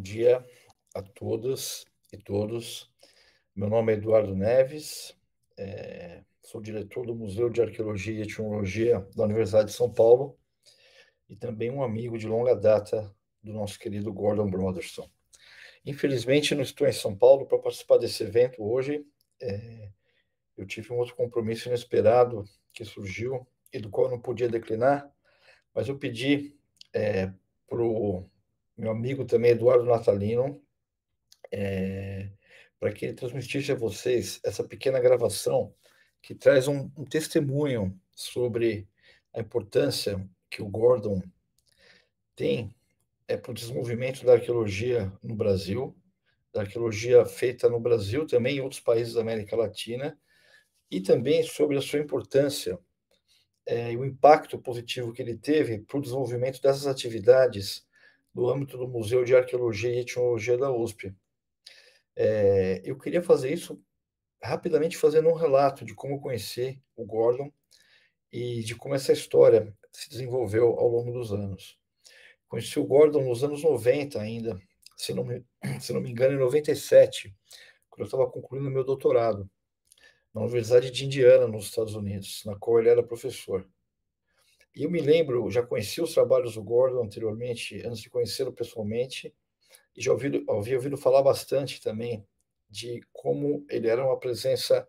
dia a todas e todos. Meu nome é Eduardo Neves, sou diretor do Museu de Arqueologia e Etnologia da Universidade de São Paulo e também um amigo de longa data do nosso querido Gordon Broderson. Infelizmente, não estou em São Paulo para participar desse evento hoje. Eu tive um outro compromisso inesperado que surgiu e do qual eu não podia declinar, mas eu pedi para o meu amigo também, Eduardo Natalino, para que ele transmitisse a vocês essa pequena gravação que traz um testemunho sobre a importância que o Gordon tem para o desenvolvimento da arqueologia no Brasil, da arqueologia feita no Brasil, também em outros países da América Latina, e também sobre a sua importância e o impacto positivo que ele teve para o desenvolvimento dessas atividades no âmbito do Museu de Arqueologia e Etnologia da USP. Eu queria fazer isso rapidamente fazendo um relato de como eu conheci o Gordon e de como essa história se desenvolveu ao longo dos anos. Conheci o Gordon nos anos 90 ainda, se não me engano, em 97, quando eu estava concluindo meu doutorado na Universidade de Indiana, nos Estados Unidos, na qual ele era professor. E eu me lembro, já conheci os trabalhos do Gordon anteriormente, antes de conhecê-lo pessoalmente, e já havia ouvido falar bastante também de como ele era uma presença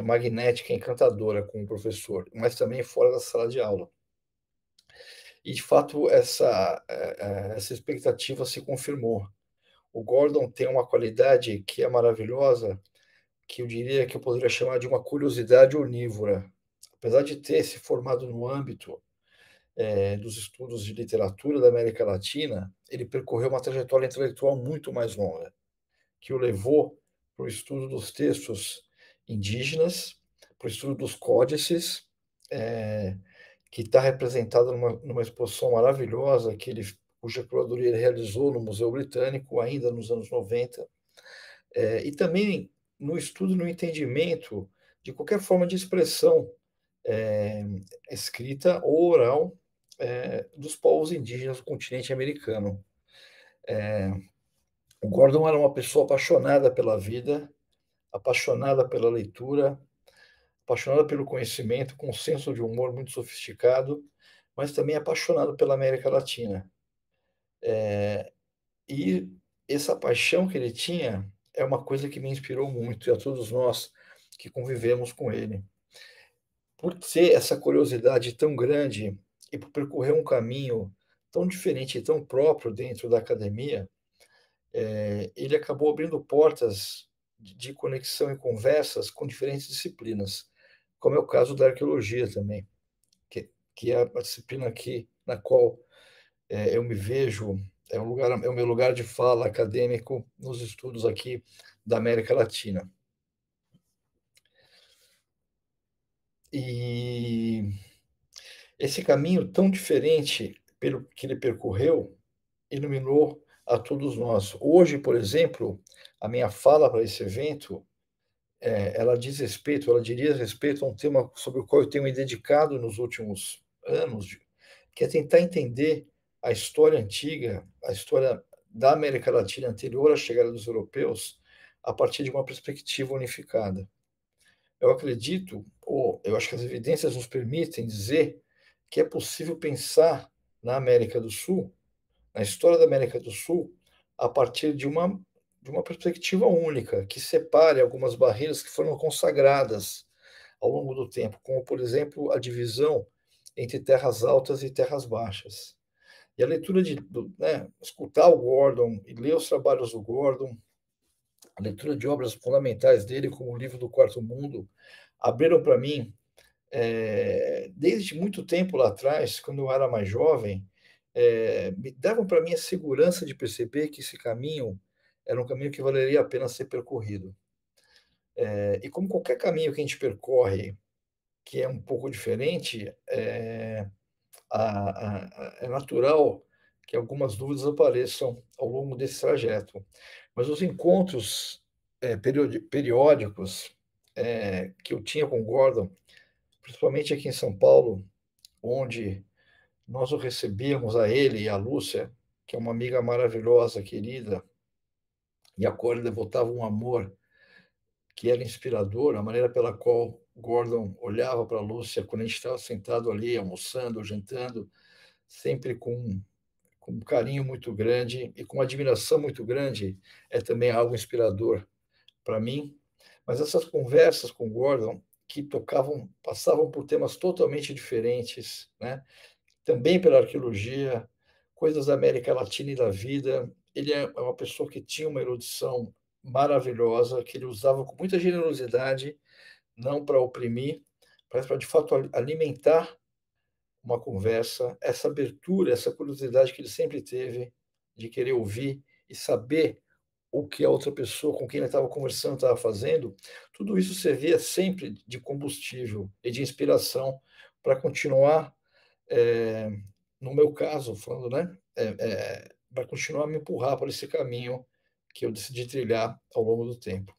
magnética, encantadora com o professor, mas também fora da sala de aula. E, de fato, essa expectativa se confirmou. O Gordon tem uma qualidade que é maravilhosa, que eu diria que eu poderia chamar de uma curiosidade onívora. Apesar de ter se formado no âmbito dos estudos de literatura da América Latina, ele percorreu uma trajetória intelectual muito mais longa, que o levou para o estudo dos textos indígenas, para o estudo dos códices, que está representado numa exposição maravilhosa cuja curadoria ele realizou no Museu Britânico, ainda nos anos 90, e também no estudo e no entendimento de qualquer forma de expressão escrita ou oral dos povos indígenas do continente americano. O Gordon era uma pessoa apaixonada pela vida, apaixonada pela leitura, apaixonada pelo conhecimento, com um senso de humor muito sofisticado, mas também apaixonado pela América Latina. E essa paixão que ele tinha é uma coisa que me inspirou muito, e a todos nós que convivemos com ele. Por ter essa curiosidade tão grande e por percorrer um caminho tão diferente e tão próprio dentro da academia, ele acabou abrindo portas de conexão e conversas com diferentes disciplinas, como é o caso da arqueologia também, que é a disciplina aqui na qual eu me vejo, é o meu lugar de fala acadêmico nos estudos aqui da América Latina. E esse caminho tão diferente pelo que ele percorreu iluminou a todos nós. Hoje, por exemplo, a minha fala para esse evento, ela diria respeito a um tema sobre o qual eu tenho me dedicado nos últimos anos, que é tentar entender a história antiga, a história da América Latina anterior à chegada dos europeus, a partir de uma perspectiva unificada. Eu acredito, ou eu acho que as evidências nos permitem dizer que é possível pensar na América do Sul, na história da América do Sul, a partir de uma perspectiva única, que separe algumas barreiras que foram consagradas ao longo do tempo, como, por exemplo, a divisão entre terras altas e terras baixas. E a leitura escutar o Gordon e ler os trabalhos do Gordon, a leitura de obras fundamentais dele, como o livro do Quarto Mundo, abriram para mim, desde muito tempo lá atrás, quando eu era mais jovem, me davam para mim a segurança de perceber que esse caminho era um caminho que valeria a pena ser percorrido. E como qualquer caminho que a gente percorre, que é um pouco diferente, é natural que algumas dúvidas apareçam ao longo desse trajeto. Mas os encontros periódicos que eu tinha com o Gordon, principalmente aqui em São Paulo, onde nós o recebíamos, a ele e a Lúcia, que é uma amiga maravilhosa, querida, e a qual ele devotava um amor que era inspirador, a maneira pela qual Gordon olhava para a Lúcia quando a gente estava sentado ali, almoçando, jantando, sempre com um carinho muito grande e com uma admiração muito grande, é também algo inspirador para mim. Mas essas conversas com Gordon, que tocavam, passavam por temas totalmente diferentes, né? Também pela arqueologia, coisas da América Latina e da vida. Ele é uma pessoa que tinha uma erudição maravilhosa, que ele usava com muita generosidade, não para oprimir, mas para de fato alimentar uma conversa, essa abertura, essa curiosidade que ele sempre teve de querer ouvir e saber o que a outra pessoa com quem ele estava conversando estava fazendo, tudo isso servia sempre de combustível e de inspiração para continuar, é, no meu caso, falando, né, para continuar a me empurrar por esse caminho que eu decidi trilhar ao longo do tempo.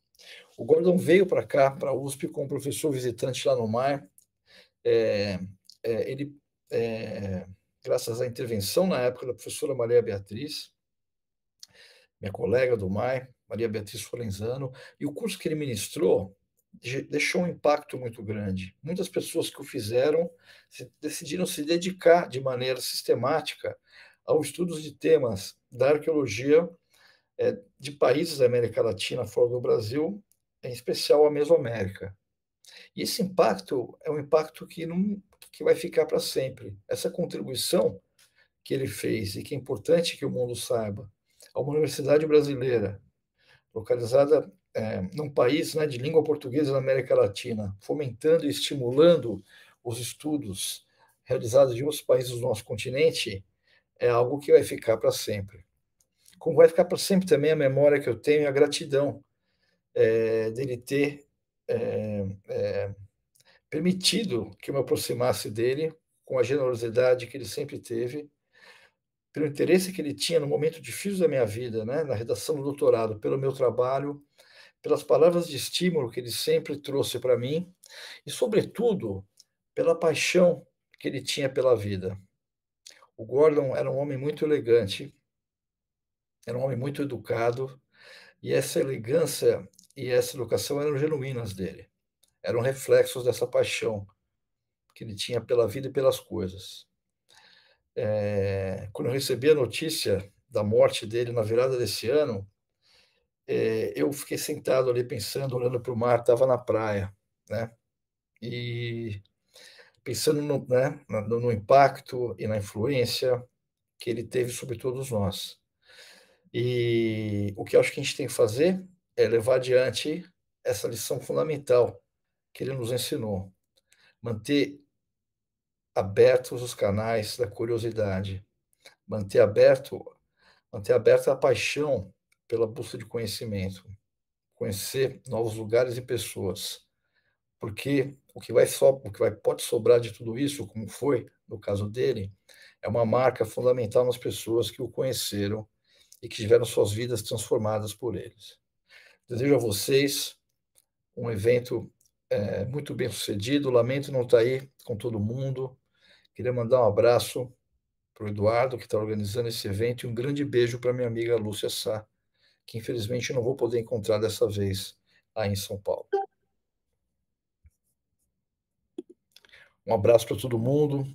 O Gordon veio para cá, para a USP, como professor visitante lá no MAR. É, ele, é, graças à intervenção na época da professora Maria Beatriz, minha colega do MAI, Maria Beatriz Forenzano, e o curso que ele ministrou deixou um impacto muito grande. Muitas pessoas que o fizeram decidiram se dedicar de maneira sistemática aos estudos de temas da arqueologia de países da América Latina fora do Brasil, em especial a Mesoamérica. E esse impacto é um impacto que vai ficar para sempre. Essa contribuição que ele fez e que é importante que o mundo saiba, a uma universidade brasileira, localizada num país, né, de língua portuguesa na América Latina, fomentando e estimulando os estudos realizados em outros países do nosso continente, é algo que vai ficar para sempre. Como vai ficar para sempre também a memória que eu tenho e a gratidão dele ter permitido que eu me aproximasse dele, com a generosidade que ele sempre teve, pelo interesse que ele tinha no momento difícil da minha vida, né, na redação do doutorado, pelo meu trabalho, pelas palavras de estímulo que ele sempre trouxe para mim e, sobretudo, pela paixão que ele tinha pela vida. O Gordon era um homem muito elegante, era um homem muito educado, e essa elegância e essa educação eram genuínas dele, eram reflexos dessa paixão que ele tinha pela vida e pelas coisas. Quando eu recebi a notícia da morte dele na virada desse ano, eu fiquei sentado ali pensando, olhando para o mar, estava na praia, né? E pensando no impacto e na influência que ele teve sobre todos nós. E o que eu acho que a gente tem que fazer é levar adiante essa lição fundamental que ele nos ensinou, manter abertos os canais da curiosidade, manter aberto, manter aberta a paixão pela busca de conhecimento, conhecer novos lugares e pessoas, porque o que vai pode sobrar de tudo isso, como foi no caso dele, é uma marca fundamental nas pessoas que o conheceram e que tiveram suas vidas transformadas por eles. Desejo a vocês um evento muito bem sucedido. Lamento não estar aí com todo mundo. Queria mandar um abraço para o Eduardo, que está organizando esse evento, e um grande beijo para minha amiga Lúcia Sá, que infelizmente não vou poder encontrar dessa vez aí em São Paulo. Um abraço para todo mundo.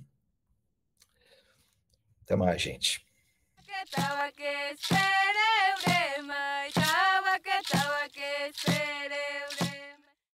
Até mais, gente.